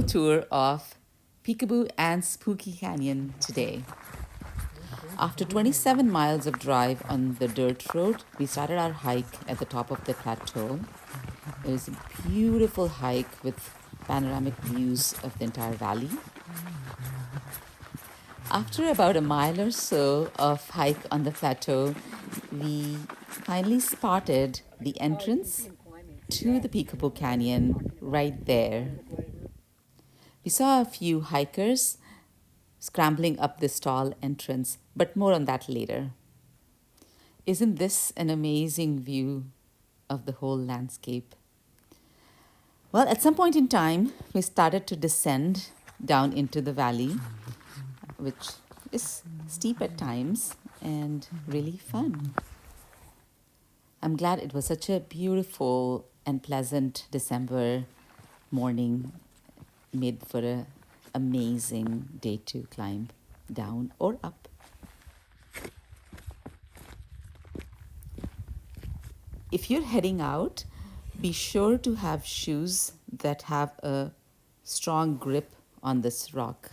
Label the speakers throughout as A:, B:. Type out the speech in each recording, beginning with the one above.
A: tour of Peekaboo and Spooky Canyon today. After 27 miles of drive on the dirt road, we started our hike at the top of the plateau. It is a beautiful hike with panoramic views of the entire valley. After about a mile or so of hike on the plateau, we finally spotted the entrance to the Peekaboo Canyon right there. We saw a few hikers scrambling up this tall entrance, but more on that later. Isn't this an amazing view of the whole landscape? Well, at some point in time, we started to descend down into the valley, which is steep at times and really fun. I'm glad it was such a beautiful and pleasant December morning, made for an amazing day to climb down or up. If you're heading out, be sure to have shoes that have a strong grip on this rock.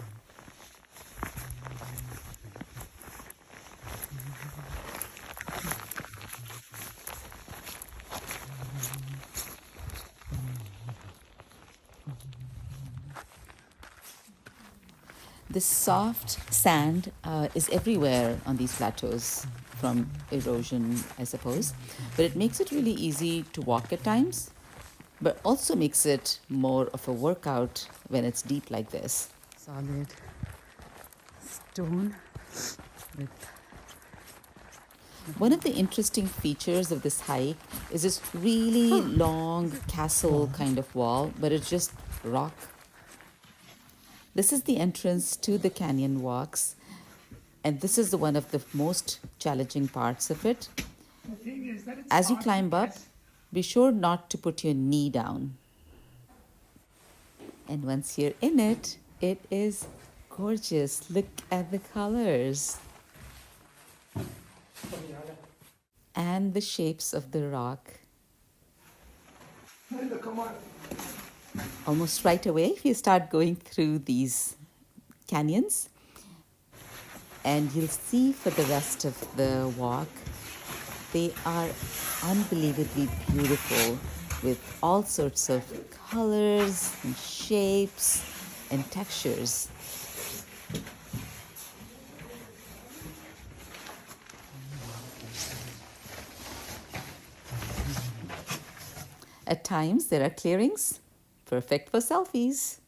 A: This soft sand is everywhere on these plateaus from erosion, I suppose, but it makes it really easy to walk at times, but also makes it more of a workout when it's deep like this.
B: Solid stone with
A: One of the interesting features of this hike is this really long castle kind of wall, but it's just rock. This is the entrance to the canyon walks, and this is one of the most challenging parts of it. As you climb up, be sure not to put your knee down. And once you're in it, it is gorgeous. Look at the colors and the shapes of the rock. Almost right away, if you start going through these canyons, and you'll see for the rest of the walk, they are unbelievably beautiful with all sorts of colors and shapes and textures. At times, there are clearings, perfect for selfies.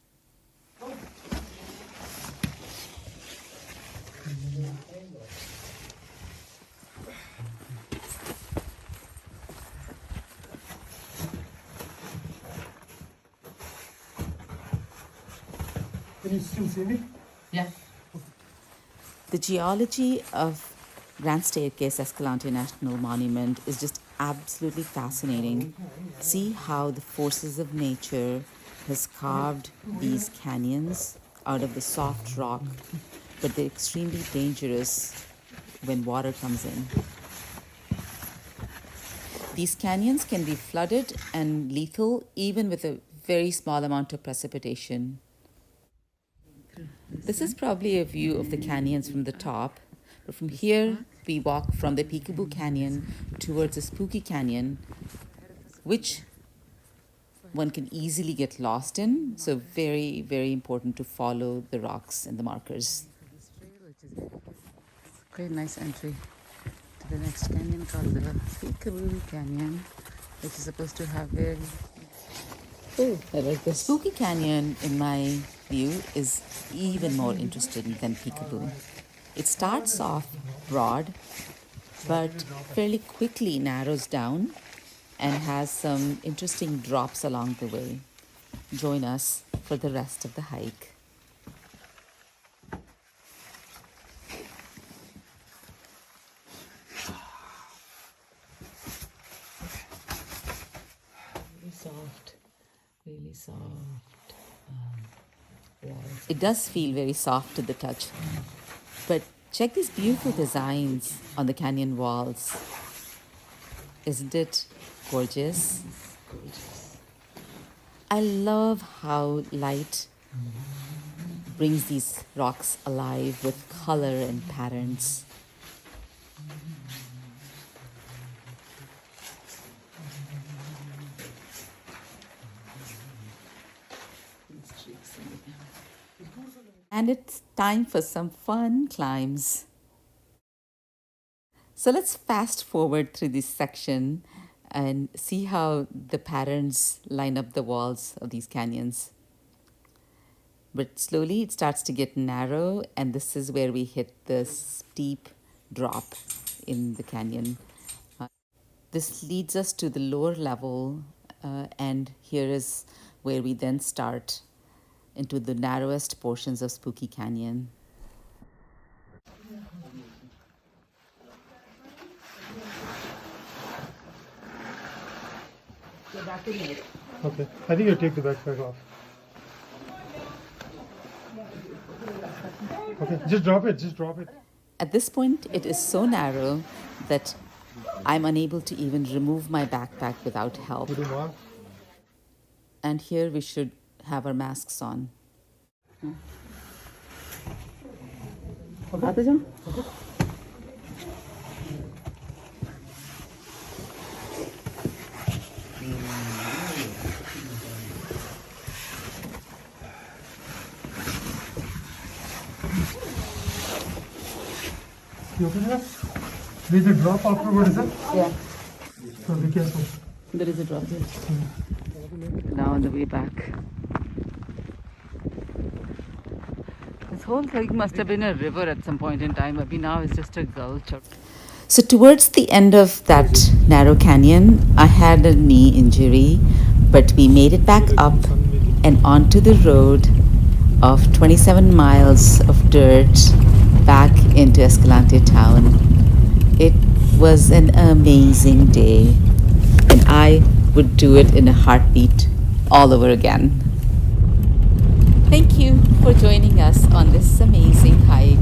C: Can you still see me?
A: Yeah. The geology of Grand Staircase-Escalante National Monument is just absolutely fascinating. See how the forces of nature has carved these canyons out of the soft rock, but they're extremely dangerous when water comes in. These canyons can be flooded and lethal even with a very small amount of precipitation. This is probably a view of the canyons from the top, but from here we walk from the Peekaboo Canyon towards the Spooky Canyon, which one can easily get lost in. So very, very important to follow the rocks and the markers.
B: this trail, which is quite a nice entry to the next canyon called the Peekaboo Canyon, which is supposed to have very...
A: Oh, I like this. Spooky Canyon, in my view, is even more interesting than Peekaboo. It starts off broad, but fairly quickly narrows down and has some interesting drops along the way. Join us for the rest of the hike. Really soft walls. It does feel very soft to the touch, but check these beautiful designs on the canyon walls. Isn't it gorgeous? I love how light brings these rocks alive with color and patterns. And it's time for some fun climbs. So let's fast forward through this section and see how the patterns line up the walls of these canyons. But slowly it starts to get narrow, and this is where we hit the steep drop in the canyon. This leads us to the lower level, and here is where we then start into the narrowest portions of Spooky Canyon.
C: Okay, I think you take the backpack off. Okay, just drop it, just drop it.
A: At this point, it is so narrow that I'm unable to even remove my backpack without help.
C: Put him on.
A: And here we should have our masks on.
C: You okay there? There's a drop afterward, is it?
A: Yeah,
C: So be careful.
A: there is a drop here. Now on the way back. This whole thing must have been a river at some point in time. Maybe now it's just a gulch. So towards the end of that narrow canyon, I had a knee injury, but we made it back up and onto the road of 27 miles of dirt back into Escalante town. It was an amazing day, and I would do it in a heartbeat all over again. Thank you for joining us on this amazing hike.